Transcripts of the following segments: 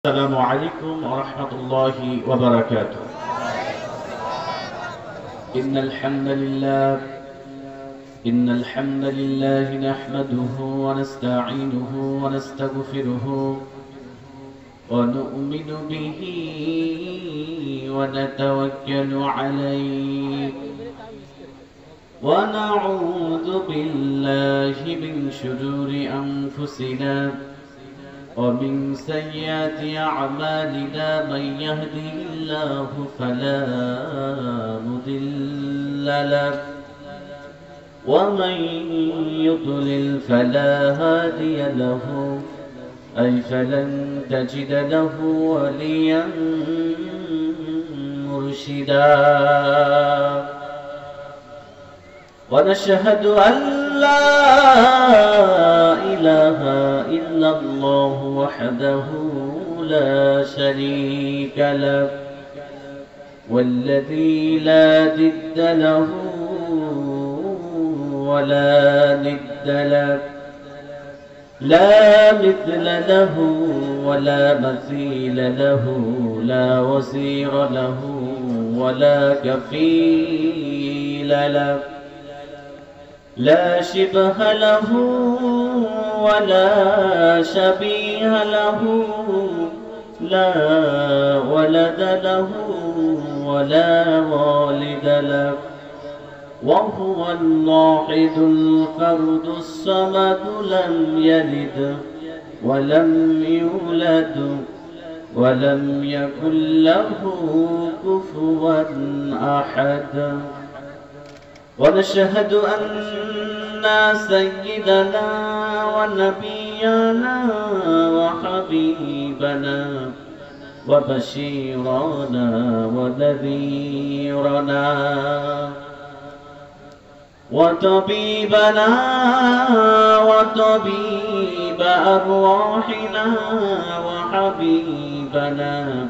السلام عليكم ورحمة الله وبركاته. إن الحمد لله نحمده ونستعينه ونستغفره ونؤمن به ونتوكل عليه ونعوذ بالله من شرور أنفسنا ومن سيئات أعمالنا من يهده الله فلا مضل له ومن يضلل فلا هادي له أي فلن تجد له وليا مرشدا ونشهد أن لا إله إلا الله وحده لا شريك له والذي لا ضد له ولا ند له لا مثل له ولا مثيل له لا وزير له ولا كفيل له لا شبه له ولا شبيه له لا ولد له ولا والد له وهو الواحد الفرد الصمد لم يلد ولم يولد ولم يكن له كفوا أحد ونشهد أن سيدنا ونبينا وحبيبنا وبشيرنا ونذيرنا وطبيبنا وطبيب أرواحنا وحبيبنا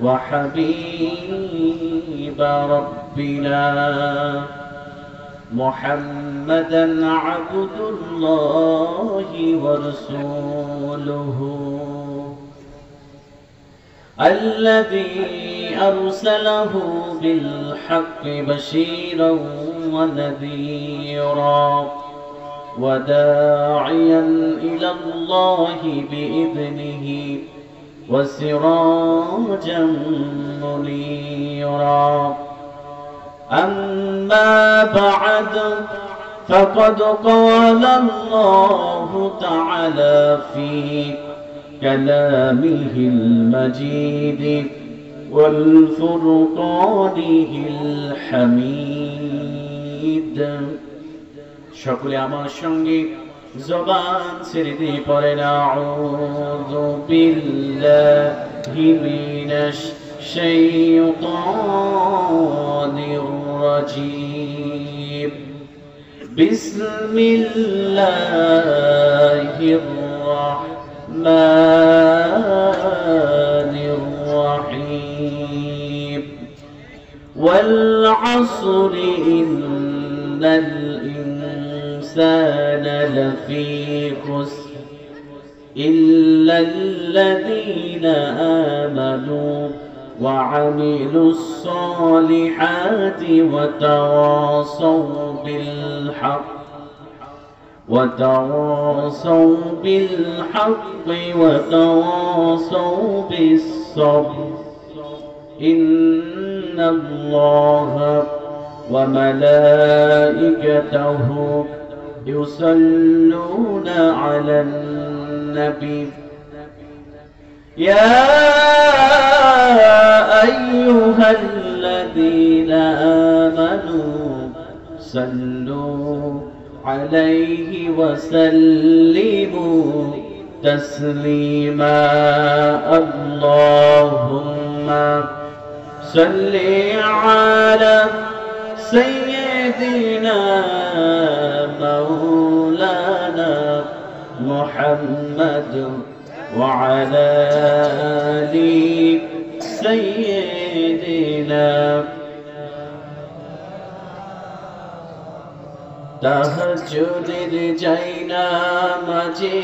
وحبيب ربنا محمدا عبد الله ورسوله الذي أرسله بالحق بشيرا ونذيرا وداعيا إلى الله بإذنه وسراجا منيرا أما بعد فقد قال الله تعالى في كلامه المجيد والفرقانه الحميد সকলে আমার সঙ্গে জবান ছেড়ে দিয়ে পড়েন আউযু বিল্লাহি মিনাশ শাইতানির রাজীম বিসমিল্লাহির রাহমানির রাহিম ওয়াল আসরি ইন্নাল الإنسان لفي خسر إلا الذين آمنوا وعملوا الصالحات وتواصوا بالحق وتواصوا بالصبر إن الله وملائكته يصلون على النبي يا أيها الذين آمنوا صلوا عليه وسلموا تسليما اللهم صل على سيدنا مولانا محمد وعلى آل سيدنا তাহাজ্জুদের জায়নামাজে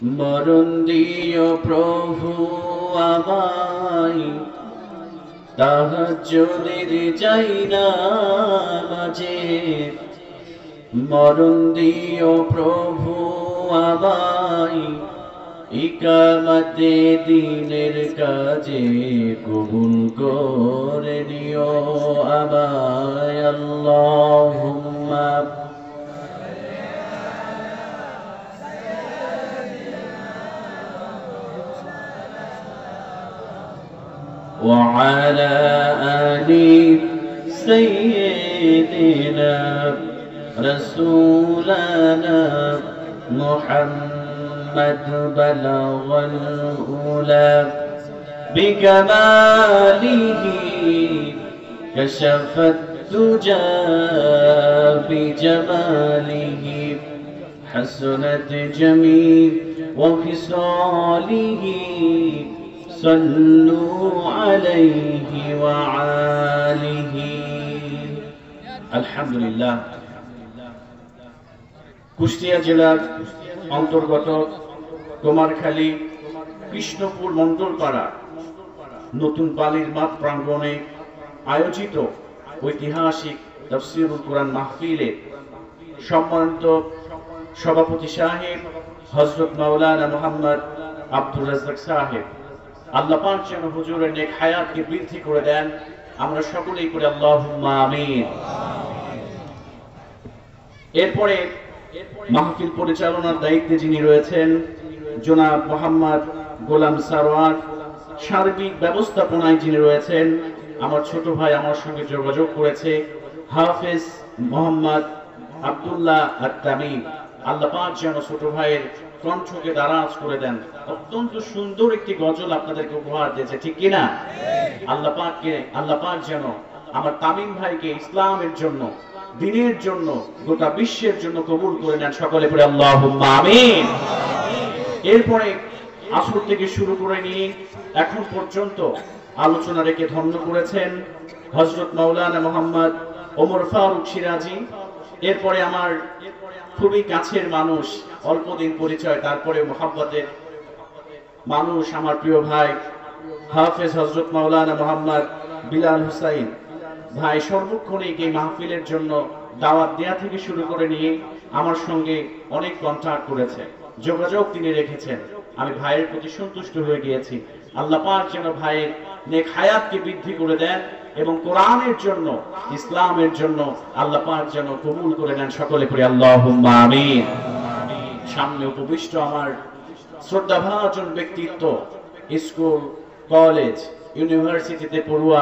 মরণ দিও প্রভু আমায় তাহাজ্জুদের যাই না মাঝে, মরণ দিও প্রভু আমায় ইকামতে দ্বীনের কাজে, কবুল করে নিও আমায় আল্লাহুম্মা وعلى آل سيدنا رسولنا محمد بلغ الأولى بكماله كشف الدجى بجماله حسنت جميع وخصاله صلوا عليه وآله الحمد لله কুষ্টিয়া জেলার অন্তর্গত কুমারখালী কৃষ্ণপুর মণ্ডলপাড়া নতুন বালির মাঠ প্রাঙ্গণে আয়োজিত ঐতিহাসিক তাফসীরুল কোরআন মাহফিলে সম্মানিত সভাপতি সাহেব হযরত মাওলানা মুহাম্মদ আব্দুর রাজ্জাক সাহেব, আল্লাহ পাক যেন হুজুরের নেক হায়াতকে বৃদ্ধি করে দেন, আমরা সকলেই করে আল্লাহুম্মা আমিন। এরপরে মাহফিল পরিচালনার দায়িত্বে যিনি রয়েছেন জনাব মোহাম্মদ গোলাম সারোয়ার, সার্বিক ব্যবস্থাপনায় যিনি রয়েছেন আমার ছোট ভাই, আমার সঙ্গে যোগাযোগ করেছে হাফেজ মোহাম্মদ আব্দুল্লাহ আত-তামিম, আল্লাহ পাক যেন ছোট ভাইয়ের কণ্ঠকে দারাজ করে দেন। অত্যন্ত সুন্দর একটি গজল আপনাদেরকে উপহার দিয়েছে, ঠিক কিনা? আল্লাহ পাক যেন আমার তামিম ভাইকে ইসলামের জন্য, দ্বীনের জন্য, গোটা বিশ্বের জন্য কবুল করে নেন, সকলে পড়ে আল্লাহুম্মা আমিন। এরপরে আসর থেকে শুরু করে নিয়ে এখন পর্যন্ত আলোচনা রেখে ধন্য করেছেন হযরত মাওলানা মুহাম্মদ ওমর ফারুক সিরাজি। এরপরে আমার খুবই কাছের মানুষ, অল্পদিন পরিচয়, তারপরে মুহাব্বতের মানুষ, আমার প্রিয় ভাই হাফেজ হযরত মাওলানা মুহাম্মদ বিলাল হুসাইন ভাই, সর্বক্ষণিক এই মাহফিলের জন্য দাওয়াত দেয়া থেকে শুরু করে নিয়ে আমার সঙ্গে অনেক কন্টাক্ট করেছে, যোগাযোগ তিনি রেখেছেন। আমি ভাইয়ের প্রতি সন্তুষ্ট হয়ে গিয়েছি। আল্লাহ পাক যেন ভাইয়ের নেক হায়াতকে বৃদ্ধি করে দেন এবং কোরআনের জন্য, ইসলামের জন্য আল্লাহ পাক যেন কবুল করে নেন, সকলে পড়ি আল্লাহুম্মা আমিন। সামনে উপবিষ্ট আমার শ্রদ্ধাভাজন ব্যক্তিত্ব, স্কুল, কলেজ, ইউনিভার্সিটিতে পড়ুয়া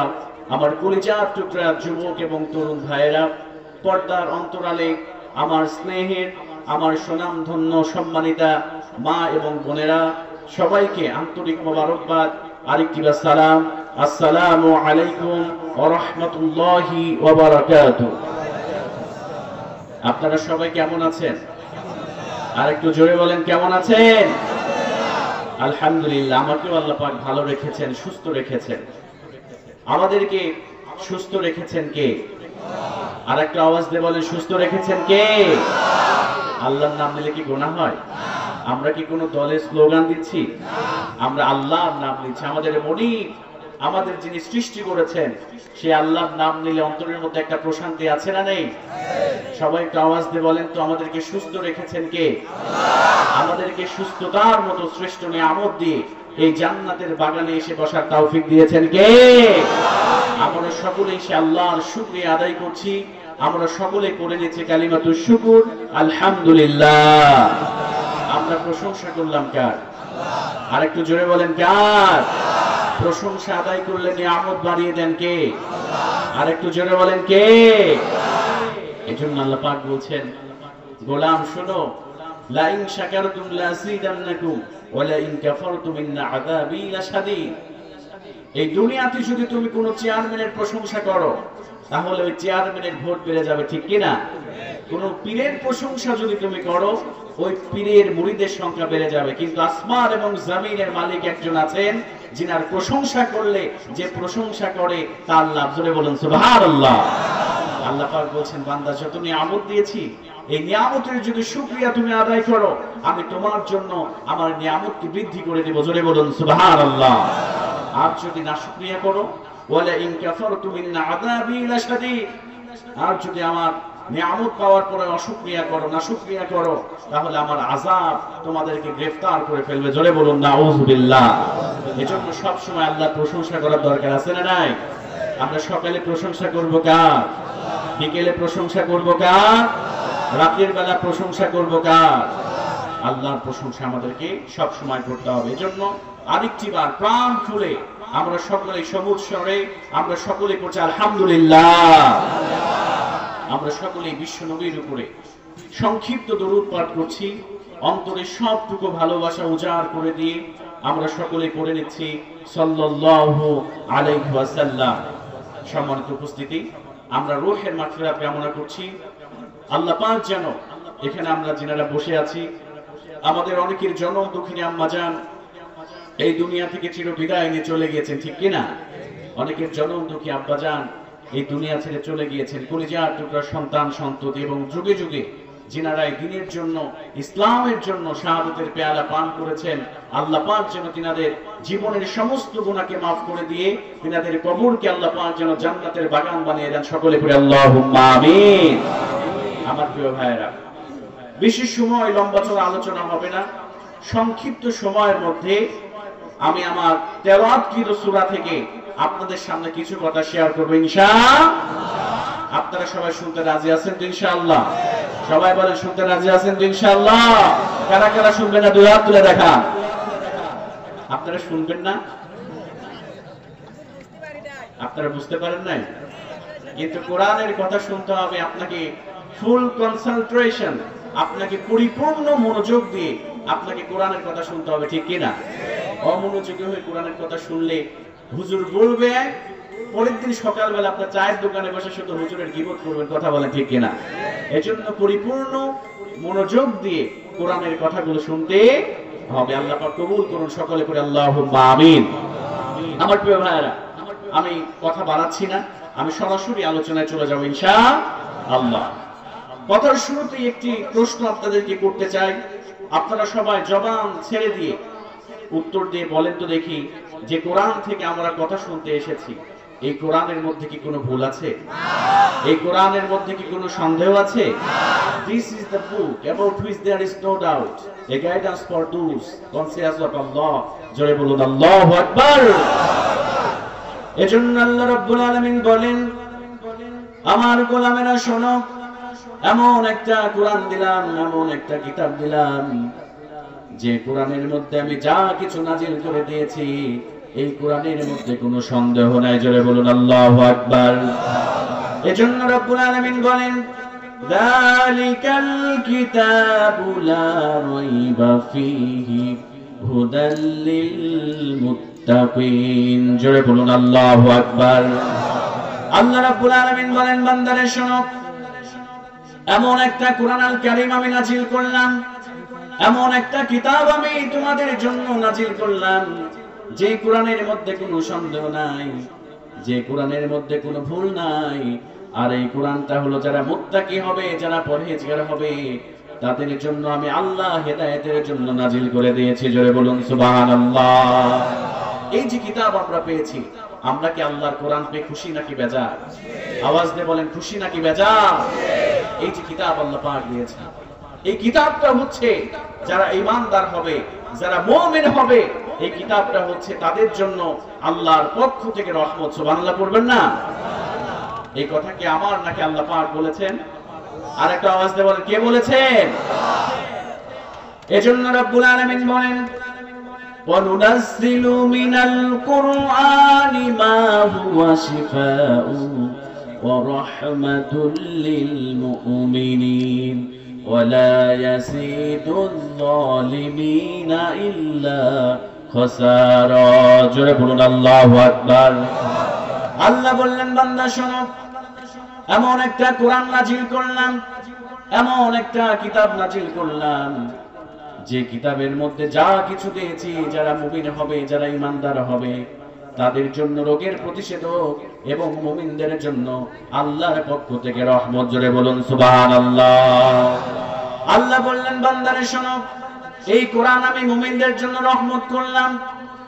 আমার কলিজার টুকরা যুবক এবং তরুণ ভাইয়েরা, পর্দার অন্তরালে আমার স্নেহের, আমার সুনামধন্য সম্মানিতা মা এবং বোনেরা, সবাইকে আন্তরিক মোবারকবাদ, আরেকটিবার সালাম, আসসালামু আলাইকুম ওয়া রাহমাতুল্লাহি ওয়া বারাকাতুহু। আপনারা সবাই কেমন আছেন? আরেকটু জোরে বলেন, কেমন আছেন? আলহামদুলিল্লাহ, আমাকেও আল্লাহ পাক ভালো রেখেছেন, সুস্থ রেখেছেন। আমাদেরকে সুস্থ রেখেছেন কে? আর একটা আওয়াজ দিয়ে বলেন, সুস্থ রেখেছেন কে? আল্লাহর নাম নিলে কি গুনাহ হয়? আমরা কি কোনো দলের স্লোগান দিচ্ছি? আমরা আল্লাহর নাম নিচ্ছি। আমাদের মনিব, আমাদের যিনি সৃষ্টি করেছেন, সে আল্লাহর নাম নিলে অন্তরের মধ্যে একটা প্রশান্তি আছে না নেই? সবাই একটু আওয়াজ দিয়ে বলেন তো, আমাদেরকে সুস্থ রেখেছেন কে? আমাদেরকে সুস্থতার মতো শ্রেষ্ঠ নিয়ামত দিয়ে এই জান্নাতের বাগানে এসে বসার তৌফিক দিয়েছেন কে? আমরা সকলেই সে আল্লাহর শুকরিয়া আদায় করছি। আমরা সকলে করে নিয়েছি কালিমাতুশ শুকুর, আলহামদুলিল্লাহ। আমরা প্রশংসা করলাম কার? আরেকটু জোরে বলেন, কার? প্রশংসা আদায় করলে নিয়ামত বাড়িয়ে দেন কে? আরেকটু জোরে বলেন, কে? এজন্য আল্লাহ পাক বলছেন, গোলাম শোনো, লা ইন শাকারতুম লাযিদান্নাকুম ওয়া লা ইন কাফারতুম ইন্না আযাবি লাশাদীদ। এই দুনিয়াতে যদি তুমি কোন চেয়ারম্যানের প্রশংসা করো, তাহলে ওই চেয়ারম্যানের ভোট বেড়ে যাবে, ঠিক কি না? কোন পীরের প্রশংসা যদি তুমি করো, ওই পীরের মুরিদের সংখ্যা বেড়ে যাবে। কিন্তু আসমান এবং জমিনের মালিক একজন আছেন, যিনার প্রশংসা করলে যে প্রশংসা করে তার লাভ। জোরে বলুন সুবহানাল্লাহ। আল্লাহ পাক বলছেন, বান্দা যত নিয়ামত দিয়েছি এই নিয়ামতের যদি শুকরিয়া তুমি আদায় করো, আমি তোমার জন্য আমার নিয়ামতকে বৃদ্ধি করে দেব। জোরে বলুন সুবহানাল্লাহ। আর যদি না শুকরিয়া করো, ওয়ালা ইন কাফারতুম ইন আযাবি লাশাদীদ, আর যদি আমার নিয়ামত পাওয়ার পরে অশুকরিয়া করো, না শুকরিয়া করো, তাহলে আমার আযাব তোমাদেরকে গ্রেফতার করে ফেলবে। জোরে বলুন নাউযুবিল্লাহ। এজন্য সব সময় আল্লাহর প্রশংসা করার দরকার আছে না নাই? আমরা সকালে প্রশংসা করব কার? বিকেলে প্রশংসা করব কার? রাতের বেলা প্রশংসা করব কার? আল্লাহর প্রশংসা আমাদেরকে সব সময় করতে হবে। এজন্য আরেকটি বার প্রাণ খুলে আমরা সকলে সবুজ স্বরে আমরা সকলে পড়ছি আলহামদুলিল্লাহ। আমরা সকলেই বিশ্ব নবীর উপরে সংক্ষিপ্ত দরুদ পাঠ করছি, অন্তরে সবটুকু ভালোবাসা উজাড় করে দিয়ে আমরা সকলে পড়ে নিচ্ছি সাল্লাল্লাহু আলাইহি ওয়াসাল্লাম। সম্মানিত উপস্থিতি, আমরা রূহের মাগফিরাত কামনা করছি। আল্লাহ পাক যেন এখানে আমরা যিনারা বসে আছি, আমাদের অনেকের জনম দুঃখিনী আম্মা জান এই দুনিয়া থেকে চির বিদায় নিয়ে চলে গিয়েছেন, ঠিক কিনা? অনেকের জনম দুঃখী আব্বা জান এই দুনিয়া ছেড়ে চলে গিয়েছেন, কলিজার টুকরা সন্তান সন্ততি এবং যুগে যুগে যিনারা এই দিনের জন্য ইসলামের জন্য শাহাদাতের পেয়ালা পান করেছেন, আল্লাহ পাক যেন তিনাদের জীবনের সমস্ত গুনাহকে মাফ করে দিয়ে তিনাদের কবরকে আল্লাহ পাক যেন জান্নাতের বাগান বানিয়ে দেন। সকলে পড়ি আল্লাহুম্মা আমিন। আমার প্রিয় ভাইয়েরা, বেশি সময় লম্বা চড়া আলোচনা হবে না, সংক্ষিপ্ত সময়ের মধ্যে আমি আমার তেলাওয়াতকৃত সূরা থেকে আপনাদের সামনে কিছু কথা শেয়ার করব ইনশাআল্লাহ। আপনারা সবাই শুনতে রাজি আছেন তো ইনশাআল্লাহ? সবাই বলেন শুনতে রাজি আছেন তো ইনশাআল্লাহ? কারা কারা শুনবেন না দুই হাত তুলে দেখান। আপনারা শুনবেন না? আপনারা বুঝতে পারেন নাই? কিন্তু কোরআনের কথা শুনতে হবে আপনাকে ফুল কনসেন্ট্রেশন, আপনাকে পরিপূর্ণ মনোযোগ দিয়ে আপনাকে কোরআনের কথা শুনতে হবে, ঠিক কিনা? অমনোযোগী হয়ে কোরআনের কথা শুনলে হুজুর বলবে, পরের দিন সকালবেলা আপনার চায়ের দোকানে বসে শুধু হুজুরের গীবত করবেন, কথা বলেন ঠিক কিনা? এজন্য পরিপূর্ণ মনোযোগ দিয়ে কোরআনের কথাগুলো শুনতে হবে। আল্লাহ পাক কবুল করুন। সকলে পড়ে আল্লাহুম্মা আমিন। আমার প্রিয় ভাইরা, আমি কথা বাড়াচ্ছি না, আমি সরাসরি আলোচনায় চলে যাব ইনশাআল্লাহ। কথার শুরুতেই একটি প্রশ্ন আপনাদেরকে করতে চাই। আপনারা সবাই জবান ছেড়ে দিয়ে উত্তর দিয়ে বলেন তো দেখি, যে কোরআন থেকে আমরা কথা শুনতে এসেছি, এই কোরআনের মধ্যে কি কোনো ভুল আছে? এই কোরআনের মধ্যে কি কোনো সন্দেহ আছে? This is the book about which there is no doubt, a guidance for those conscious of Allah. জোরে বলুন আল্লাহু আকবার। এজন্য আল্লাহ রাব্বুল আলামিন বলেন, আমার গোলামেরা শোনো, এমন একটা কোরআন দিলাম, এমন একটা কিতাব দিলাম, যে কোরআনের মধ্যে আমি যা কিছু নাজিল করে দিয়েছি এই কোরআনের মধ্যে কোনো সন্দেহ নাই। জোরে বলুন আল্লাহু আকবার। এজন্য রব্বুল আলামিন বলেন, যালিকাল কিতাবু লা রাইবা ফীহি হুদাল লিল মুত্তাকিন। জোরে বলুন আল্লাহু আকবার। আল্লাহ রাব্বুল আলামিন বলেন, বান্দারে শোনো, এমন একটা কোরআন আল কারীম আমি নাজিল করলাম, এমন একটা কিতাব আমি তোমাদের জন্য নাজিল করলাম, যে কোরআনের মধ্যে কোনো সন্দেহ নাই, যে কোরআনের মধ্যে কোনো ভুল নাই। আর এই কোরআনটা হলো যারা মুত্তাকি হবে, যারা পরহেজগার হবে, তাদের জন্য আমি আল্লাহ হেদায়েতের জন্য নাজিল করে দিয়েছি। জোরে বলুন সুবহানাল্লাহ। এই যে কিতাব আমরা পেয়েছি, আমরা কি আল্লাহর কোরআন পেয়ে খুশি নাকি বেজার? আওয়াজ দিয়ে বলেন, খুশি নাকি বেজার? এই যে কিতাব আল্লাহ পাক দিয়েছেন, এই কিতাবটা হচ্ছে যারা ঈমানদার হবে, যারা মুমিন হবে, এই কিতাবটা হচ্ছে তাদের জন্য আল্লাহর পক্ষ থেকে রহমত। সুবহানাল্লাহ পড়বেন না? এই কথা কি আমার নাকি আল্লাহ পাক বলেছেন? আর একটা আওয়াজ দিয়ে বলেন, কে বলেছেন? এজন্য রব্বুল আলামিন বলেন, وَنُنَزِّلُ مِنَ الْقُرْآنِ مَا هُوَ شِفَاءٌ وَرَحْمَةٌ لِلْمُؤْمِنِينَ وَلَا يَزِيدُ الظَّالِمِينَ إِلَّا خَسَارًا। জোরে বলুন আল্লাহু আকবার। আল্লাহ বললেন, বান্দা শোনো, এমন একটা কোরআন নাজিল করলাম, এমন একটা কিতাব নাজিল করলাম, যে কিতাবের মধ্যে যা কিছু দিয়েছি, যারা মুমিন হবে, যারা ঈমানদার হবে, তাদের জন্য রোগের প্রতিষেধক এবং মুমিনদের জন্য আল্লাহর পক্ষ থেকে রহমত। জোরে বলুন সুবহানাল্লাহ। আল্লাহ বললেন বান্দারে শোনো, এই কোরআন আমি মুমিনদের জন্য রহমত করলাম।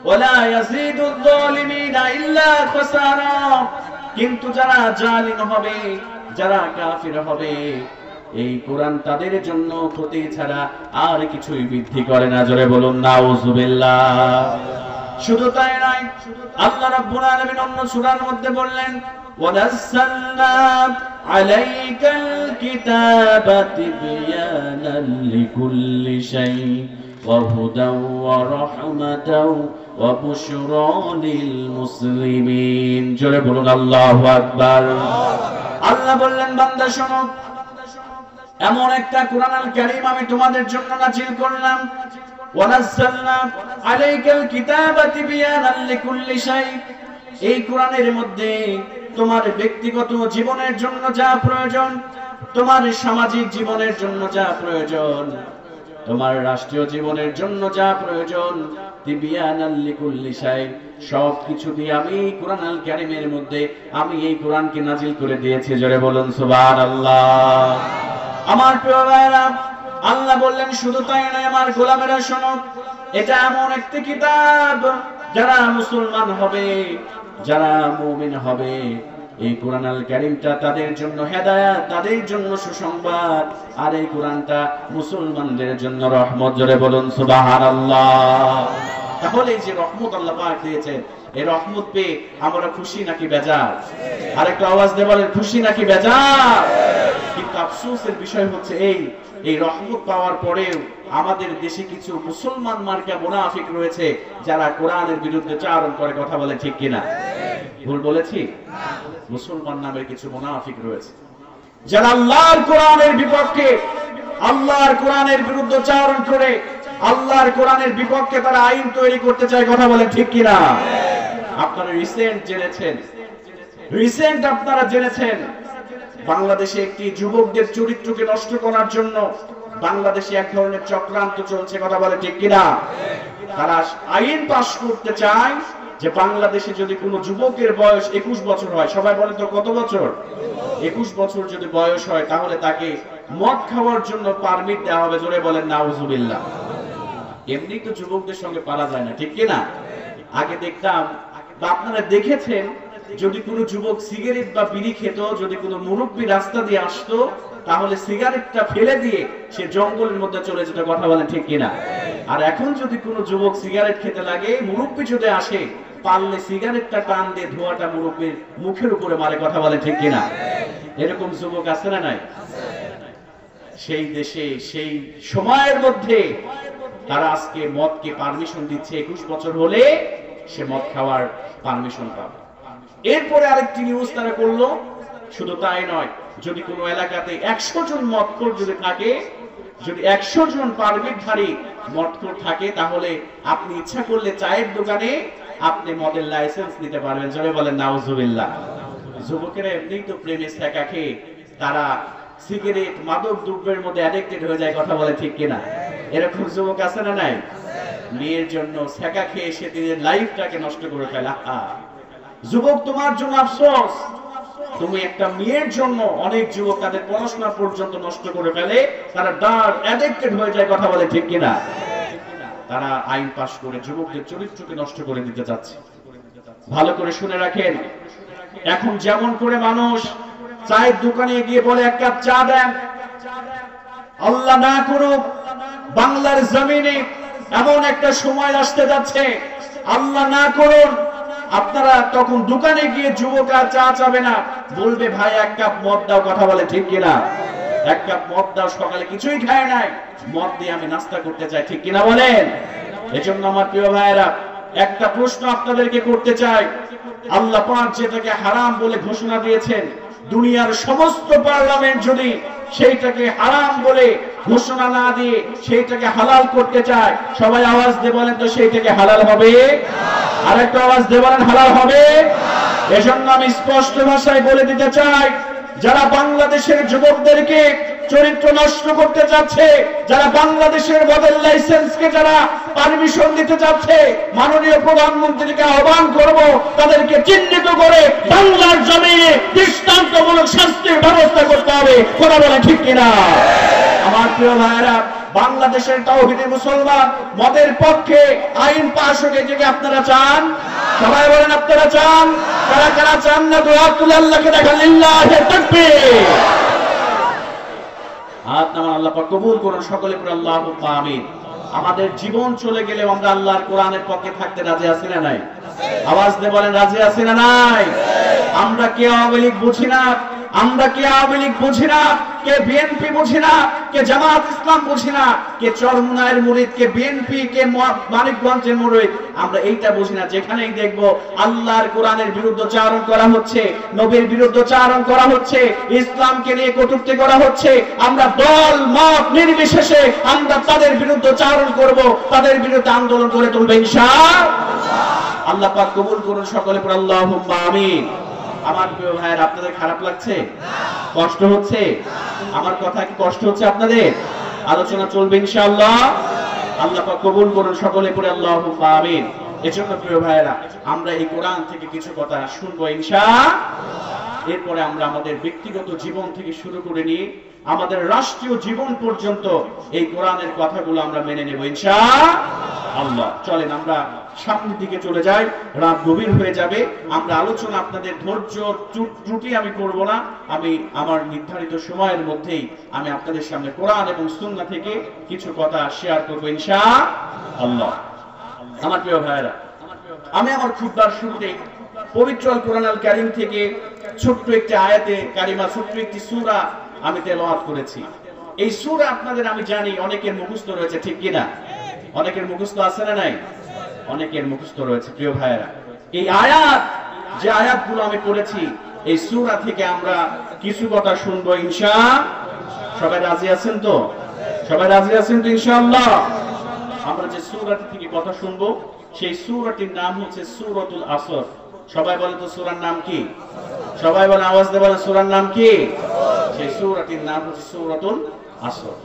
ওয়ালা ইয়াজিদুল যালিমিনা ইল্লা খাসারা, কিন্তু যারা জালিম হবে, যারা কাফির হবে, এই কোরআন তাদের জন্য ক্ষতি ছাড়া আর কিছুই বৃদ্ধি করে না। জোরে বলুন নাউযুবিল্লাহ। শুধু তাই নয়, আল্লাহ রাব্বুল আলামিন অন্য সূরার মধ্যে বললেন ওয়ানাজ্জালনা আলাইকাল কিতাবা তিবয়ানান লিকুল্লি শাই ওয়া হুদাও ওয়া রাহমাতাও ওয়া বুশরা লিল মুসলিমিন। জোরে বলুন আল্লাহু আকবার। আল্লাহ বললেন বান্দা শোনো, এমন একটা কোরআনুল কারীম আমি তোমাদের জন্য নাযিল করলাম। ওয়ানাজ্জালনা আলাইকাল কিতাবা তিবয়ানান লিকুল্লি শাই, এই কোরআনের মধ্যে তোমার ব্যক্তিগত জীবনের জন্য যা প্রয়োজন, তোমার সামাজিক জীবনের জন্য যা প্রয়োজন, তোমার রাষ্ট্রীয় জীবনের জন্য যা প্রয়োজন, তিবয়ানান লিকুল্লি শাই, সব কিছু দিয়ে আমি কোরআনুল কারীমের মধ্যে আমি এই কোরআনকে নাযিল করে দিয়েছি। জোরে বলুন সুবহানাল্লাহ। আমার প্রিয় ভাইরা, আল্লাহ বললেন শুধু তাই নয়, আমার গোলামেরা শোনো, এটা এমন একটি কিতাব, যারা মুসলমান হবে, যারা মুমিন হবে, এই কোরআনুল কারীমটা তাদের জন্য হেদায়েত, তাদের জন্য সুসংবাদ, আর এই কোরআনটা মুসলমানদের জন্য রহমত। জোরে বলুন সুবহানাল্লাহ। তাহলে এই যে রহমত আল্লাহ পাক দিয়েছেন, এই রহমত পেয়ে আমরা খুশি নাকি বেজার? আরেকটা আওয়াজ দিয়ে বলেন, খুশি নাকি বেজার? কিন্তু আফসোসের বিষয় হচ্ছে এই রহমত পাওয়ার পরেও আমাদের দেশে কিছু মুসলমান মার্কা মুনাফিক রয়েছে, যারা কোরআনের বিরুদ্ধে চারণ করে। কথা বলে ঠিক কিনা? ভুল বলেছি? মুসলমান নামের কিছু মুনাফিক রয়েছে, যারা আল্লাহর কোরআনের বিপক্ষে, আল্লাহর কোরআনের বিরুদ্ধে চারণ করে, আল্লাহর কোরআনের বিপক্ষে তারা আইন তৈরি করতে চায়। কথা বলে ঠিক কিনা? আপনারা রিসেন্ট আপনারা জেনেছেন বাংলাদেশে একটি যুবকদের চরিত্রকে নষ্ট করার জন্য বাংলাদেশে এক ধরনের চক্রান্ত চলছে। কথা বলে ঠিক কিনা? তারা আইন পাস করতে চায় যে বাংলাদেশে যদি কোনো যুবকের বয়স 21 বছর হয়, সবাই বলে তো কত বছর? 21 বছর যদি বয়স হয়, তাহলে তাকে মদ খাওয়ার জন্য পারমিট দেওয়া হবে। জোরে বলেন নাউযুবিল্লাহ। এমনি তো যুবকদের সঙ্গে পারা যায় না, ঠিক কিনা? আগে দেখতাম বা আপনারা দেখেছেন, যদি কোনো যুবক সিগারেট বা বিড়ি খেত, যদি কোনো মুরব্বী রাস্তা দিয়ে আসতো, তাহলে সিগারেটটা ফেলে দিয়ে সে জঙ্গলের মধ্যে চলে যেত। কথা বলেন ঠিক কিনা? আর এখন যদি কোনো যুবক সিগারেট খেতে লাগে, মুরব্বী যদি আসে, পারলে সিগারেটটা টান দিয়ে ধোঁয়াটা মুরব্বীর মুখের উপরে মারে। কথা বলেন ঠিক কিনা? এরকম যুবক আছে না নাই? সেই দেশে সেই সময়ের মধ্যে তারা আজকে মদকে পারমিশন দিচ্ছে। 21 বছর হলে সে মদ খাওয়ার পারমিশন পাবে। এরপরে আরেকটি নিউজ তারা করলো, শুধু তাই নয়, যদি কোনো এলাকাতে 100 জন মদখোর যদি থাকে, যদি 100 জন পারমিটধারী মদখোর থাকে, তাহলে আপনি ইচ্ছা করলে চায়ের দোকানে আপনি মদের লাইসেন্স নিতে পারবেন। জোরে বলেন নাউযুবিল্লাহ। যুবকেরা এমনিই তো প্রেমে ছ্যাঁকা খেয়ে তারা সিগারেট, মাদক দ্রব্যের মধ্যে অ্যাডিক্টেড হয়ে যায়। কথা বলে ঠিক কিনা? এরকম যুবক আছে না নাই? মেয়ের জন্য ছ্যাঁকা খেয়ে সে নিজের লাইফটাকে নষ্ট করে ফেলা। যুবক, তোমার জন্য আফসোস, তুমি একটা মেয়ের জন্য অনেক যুবক তাদের পড়াশোনা পর্যন্ত নষ্ট করে ফেলে, তারা ড্রাগ অ্যাডিক্টেড হয়ে যায়। কথা বলে ঠিক কিনা? তারা আইন পাশ করে যুবকদের চরিত্রকে নষ্ট করে দিতে চাচ্ছে। ভালো করে শুনে রাখেন, এখন যেমন করে মানুষ চায়ের দোকানে গিয়ে বলে এক কাপ চা দেন, আল্লাহ না করুক বাংলার জমিনে এমন একটা সময় আসতে যাচ্ছে, আল্লাহ না করুন, আপনারা তখন দোকানে গিয়ে যুবক আর চা চাবে না, বলবে ভাই এক কাপ মদ দাও। কথা বলে ঠিক কিনা? এক কাপ মদ দাও, সকালে কিছুই খায় নাই, মদ দিয়ে আমি নাস্তা করতে চাই। ঠিক কিনা বলেন? এজন্য আমার প্রিয় ভাইয়েরা, একটা প্রশ্ন আপনাদেরকে করতে চাই। আল্লাহ পাক যেটাকে হারাম বলে ঘোষণা দিয়েছেন, দুনিয়ার সমস্ত পার্লামেন্ট যদি সেইটাকে হারাম বলে ঘোষণা না দিয়ে সেইটাকে হালাল করতে চায়, সবাই আওয়াজ দিয়ে বলেন তো সেইটাকে হালাল হবে? আরেকটা আওয়াজ দিয়ে বলেন হালাল হবে? এজন্য আমি স্পষ্ট ভাষায় বলে দিতে চাই, যারা বাংলাদেশের যুবকদেরকে চরিত্র নষ্ট করতে চাচ্ছে, যারা বাংলাদেশের মডেল লাইসেন্সকে যারা পারমিশন দিতে চাচ্ছে, মাননীয় প্রধানমন্ত্রীকে আহ্বান করব তাদেরকে চিহ্নিত করে বাংলার জমিনে দৃষ্টান্তমূলক শাস্তির ব্যবস্থা করতে হবে। কথা বলে ঠিক কিনা? আমার প্রিয় ভাইয়েরা, বাংলাদেশের তাওহীদি মুসলমান মদের পক্ষে আইন পাশ হোক, এটাকে আপনারা চান? সবাই বলেন আপনারা চান? কারা কারা চান না? দুআ তুলে আল্লাহকে দেখা, লিল্লাহি তাকবীর। হাত নামান, আল্লাহ পাক কবুল করুন। সকলে পড়ে আল্লাহুম্মা আমিন। আমাদের জীবন চলে গেলেও আমরা আল্লাহর কোরআনের পক্ষে থাকতে রাজি আছি না নাই? আওয়াজ দিয়ে বলেন রাজি আছি না নাই? আমরা কে আওয়ামী লীগ বুঝি না, আমরা কে আওয়ামী লীগ বুঝি না, কে বিএনপি বুঝি না, কে জামাত ইসলাম বুঝি না, কে চরমনায়ের মুরিদ, কে বিএনপি, কে মানিকগঞ্জের মুরিদ, আমরা এইটা বুঝি না। যেখানেই দেখবো আল্লাহর কোরআনের বিরুদ্ধচারণ করা হচ্ছে, নবীর বিরুদ্ধচারণ করা হচ্ছে, ইসলামকে নিয়ে কটূক্তি করা হচ্ছে, আমরা দল মত নির্বিশেষে আমরা তাদের বিরুদ্ধচারণ করব, তাদের বিরুদ্ধে আন্দোলন করে তুলবো ইনশাআল্লাহ। আল্লাহ পাক কবুল করুন। সকলে পড়ে আল্লাহুম্মা আমিন। আমার প্রিয় ভাইয়ের, আপনাদের খারাপ লাগছে? কষ্ট হচ্ছে? আমার কথা কি কষ্ট হচ্ছে আপনাদের? আলোচনা চলবে ইনশাআল্লাহ। আল্লাহ পাক কবুল করুন। সকলে পড়ে আল্লাহুম্মা আমিন। এজন্য প্রিয় ভাইয়েরা, আমরা এই কোরআন থেকে কিছু কথা শুনবো ইনশাআল্লাহ। এরপরে আমরা আমাদের ব্যক্তিগত জীবন থেকে শুরু করে নিয়ে আমাদের রাষ্ট্রীয় জীবন পর্যন্ত এই কোরআনের কথাগুলো আমরা মেনে নেব ইনশাআল্লাহ। চলেন আমরা সামনের দিকে চলে যাই, রাত গভীর হয়ে যাবে। আমরা আলোচনা, আপনাদের ধৈর্য ত্রুটি আমি করব না, আমি আমার নির্ধারিত সময়ের মধ্যেই আমি আপনাদের সামনে কোরআন এবং সুন্নাহ থেকে কিছু কথা শেয়ার করব ইনশাআল্লাহ। আমার প্রিয় ভাইয়েরা, আমি আমার খুতবার শুরুতে পবিত্র আল কোরআন আল কারীম থেকে ছোট্ট একটি আয়াতে কারিমা, ছোট্ট একটি সূরা আমি তেলাওয়াত করেছি। এই সূরা আপনাদের আমি জানি অনেকের মুখস্থ রয়েছে, ঠিক কিনা? অনেকের মুখস্থ আছে না নাই? অনেকের মুখস্থ রয়েছে। প্রিয় ভাইয়েরা, এই আয়াত, যে আয়াতগুলো আমি পড়েছি, এই সূরা থেকে আমরা কিছু কথা শুনবো ইনশাআল্লাহ। সবাই রাজি আছেন তো? সবাই রাজি আছেন তো ইনশাআল্লাহ? আমরা যে সূরাটি থেকে কথা শুনবো, সেই সূরাটির নাম হচ্ছে সূরাতুল আসর। সবাই বলেন তো সূরার নাম কি? সবাই বলেন, আওয়াজ দিয়ে বলেন, সূরার নাম কি? সেই সূরাটির নাম হচ্ছে সূরাতুল আসর।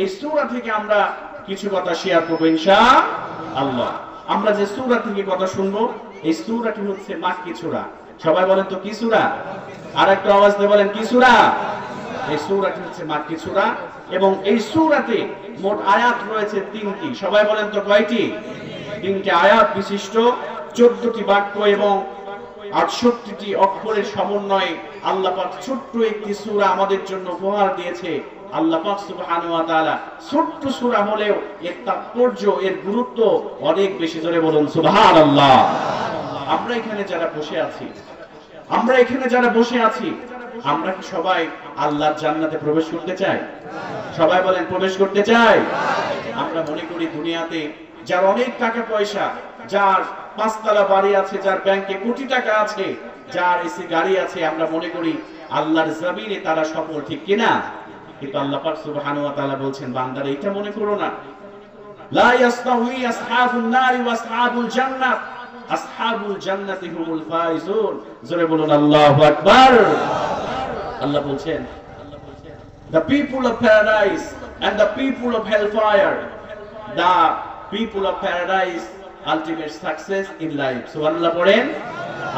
এই সূরা থেকে আমরা কিছু কথা শেয়ার করবো ইনশাআল্লাহ। আমরা যে সূরা থেকে কথা শুনবো, এই সূরাটি হচ্ছে মাক্কি সূরা। সবাই বলেন তো কি সূরা? আর একটু আওয়াজ দিয়ে বলেন কি সূরা? এই সূরাটি হচ্ছে মাক্কি সূরা এবং এই সূরাতে মোট আয়াত রয়েছে 3টি। সবাই বলেন তো কয়টি? 3টি আয়াত বিশিষ্ট 14টি বাক্য এবং 68টি অক্ষরের সমন্বয়ে আল্লাহ পাক ছোট্ট একটি সূরা আমাদের জন্য উপহার দিয়েছে। আল্লাহ পাক সুবহানাহু ওয়া তাআলা ছোট্ট সূরা হলেও এর তাৎপর্য, এর গুরুত্ব অনেক বেশি। জোরে বলুন সুবহানাল্লাহ। আমরা এখানে যারা বসে আছি, আমরা কি সবাই আল্লাহর জান্নাতে প্রবেশ করতে চাই? সবাই বলেন প্রবেশ করতে চাই। আমরা মনে করি দুনিয়াতে যার অনেক টাকা পয়সা, যার 5 তলা বাড়ি আছে, যার ব্যাংকে কোটি টাকা আছে, যার এসি গাড়ি আছে, আমরা মনে করি আল্লাহর জমিনে তারা সফল, ঠিক কিনা? কিন্তু আল্লাহ পাক সুবহানাহু ওয়া তাআলা বলছেন, বান্দারা এটা মনে করো না, লা ইয়াসতাউই আসহাবুন নারি ওয়া আসহাবুল জান্নাত, আসহাবুল জান্নাতি হুমুল ফাইজুন। জোরে বলুন আল্লাহু আকবার। আল্লাহ বলছেন, the people of paradise and the people of hellfire, the people of paradise ultimate success in life. সুবহানাল্লাহ পড়েন।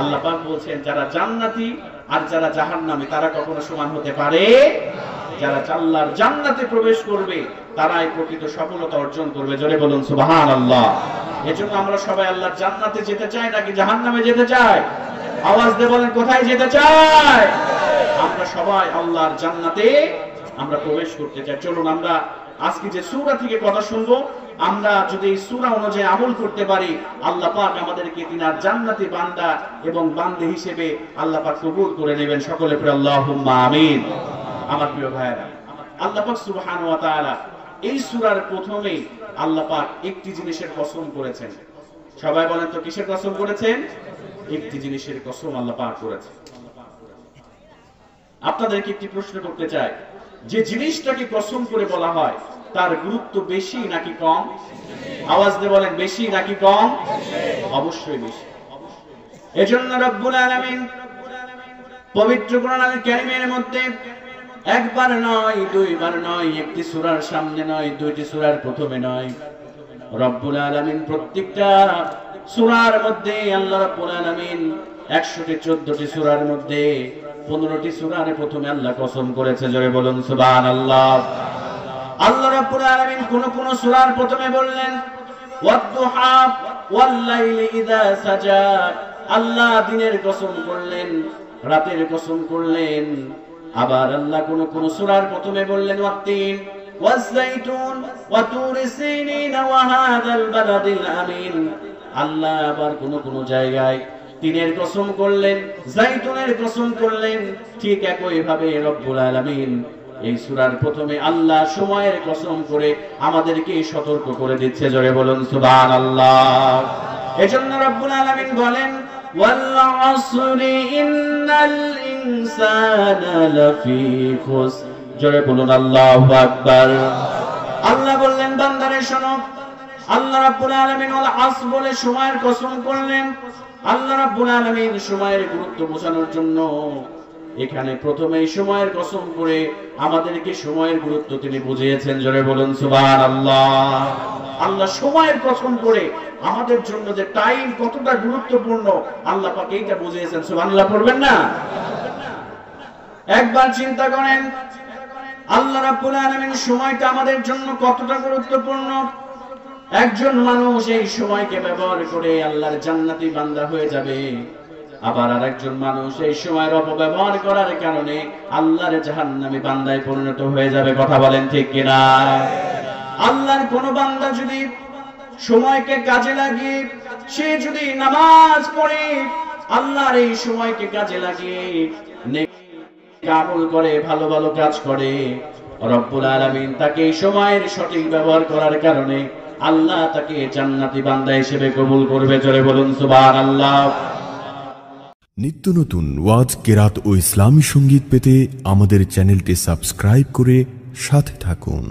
আল্লাহ পাক বলছেন, যারা জান্নাতি আর যারা জাহান্নামী তারা কখনো সমান হতে পারে? যারা আল্লাহর জান্নাতে প্রবেশ করবে তারাই প্রকৃত সফলতা অর্জন করবে। জোরে বলুন সুবহানাল্লাহ। এজন্য আমরা সবাই আল্লাহর জান্নাতে যেতে চাই নাকি জাহান্নামে যেতে চাই? আওয়াজ দিয়ে বলেন, কোথায় যেতে চাই? আমরা সবাই আল্লাহর জান্নাতে আমরা প্রবেশ করতে চাই। চলুন আমরা আজকে যে সূরা থেকে কথা শুনবো, আমরা যদি এই সূরা অনুযায়ী আমল করতে পারি, আল্লাহ পাক আমাদেরকে তিনার জান্নাতি বান্দা এবং বান্দী হিসেবে আল্লাহ পাক কবুল করে নেবেন। সকলে পড়ে আল্লাহুম্মা আমিন। আমার প্রিয় ভাইয়েরা, আল্লাহ পাক সুবহানাহু ওয়া তাআলা এই সূরার প্রথমেই আল্লাহ পাক একটি জিনিসের কসম করেছেন। সবাই বলেন তো কিসের কসম করেছেন? একটি জিনিসের কসম আল্লাহ পাক করেছেন। আপনাদেরকে একটি প্রশ্ন করতে চাই, যে জিনিসটাকে কসম করে বলা হয় তার গুরুত্ব বেশি নাকি কম? আওয়াজ দিয়ে বলেন, বেশি নাকি কম? অবশ্যই বেশি। এজন্য রব্বুল আলামিন পবিত্র কোরআনুল কারীমের মধ্যে একবার নয়, দুইবার নয়, একটি সূরার সামনে নয়, দুইটি সূরার প্রথমে নয়, রব্বুল আলামিন প্রত্যেকটা সূরার মধ্যে আল্লাহ রাব্বুল আলামিন 114টি সূরার মধ্যে 15টি সূরার প্রথমে আল্লাহ কসম করেছে। জোরে বলুন সুবহানাল্লাহ। আল্লাহ রাব্বুল আলামিন কোন সূরার প্রথমে বললেন ওয়াদ-দুহা ওয়াল-লাইলি ইযা সাজা, আল্লাহ দিনের কসম করলেন, রাতের কসম করলেন। আবার আল্লাহ কোন সূরার প্রথমে বললেন ওয়াত-তিন ওয়াজ-যাইতুন ওয়া তুরি সিনিন ওয়া হাযাল বালাদিল আমিন। আল্লাহ আবার কোন জায়গায় তিনের কসম করলেন, যাইতুনের কসম করলেন। ঠিক একই ভাবে রব্বুল আলামিন এই সূরার প্রথমে আল্লাহ সময়ের কসম করে আমাদেরকে সতর্ক করে দিচ্ছে। জোরে বলুন সুবহানাল্লাহ। এজন্য রব্বুল আলামিন বলেন ওয়াল আসরি ইন্নাল ইনসানা লাফি খুসর। জোরে বলুন আল্লাহু আকবার। আল্লাহ বললেন বান্দারে শোনো, আল্লাহ রাব্বুল আলামিন ওয়াল আসর বলে সময়ের কসম করলেন। আল্লাহ রাব্বুল আলামিন সময়ের গুরুত্ব বোঝানোর জন্য এখানে প্রথমেই সময়ের কসম করে আমাদেরকে সময়ের গুরুত্ব তিনি বুঝিয়েছেন। জোরে বলুন সুবহানাল্লাহ। আল্লাহ সময়ের কসম করে আমাদের জন্য যে টাইম কতটা গুরুত্বপূর্ণ আল্লাহ পাক এইটা বুঝিয়েছেন। সুবহানাল্লাহ পড়বেন না? একবার চিন্তা করেন আল্লাহ রাব্বুল আলামিন সময়টা আমাদের জন্য কতটা গুরুত্বপূর্ণ। একজন মানুষ এই সময়কে ব্যবহার করে আল্লাহর জান্নাতি বান্দা হয়ে যাবে, আবার আরেকজন মানুষ এই সময়ের অপব্যবহার করার কারণে আল্লাহর জাহান্নামী বান্দায় পরিণত হয়ে যাবে। কথা বলেন ঠিক কিনা? আল্লাহর কোন বান্দা যদি সময়কে কাজে লাগিয়ে সে যদি নামাজ পড়ে, আল্লাহর এই সময়কে কাজে লাগিয়ে নেক আমল করে, ভালো ভালো কাজ করে, রব্বুল আলামিন তাকে এই সময়ের সঠিক ব্যবহার করার কারণে আল্লাহ তাকে জান্নাতি বান্দা হিসেবে কবুল করবে। জোরে বলুন সুবহানাল্লাহ। নিত্য নতুন ওয়াজ, কেরাত ও ইসলামী সঙ্গীত পেতে আমাদের চ্যানেলটি সাবস্ক্রাইব করে সাথে থাকুন।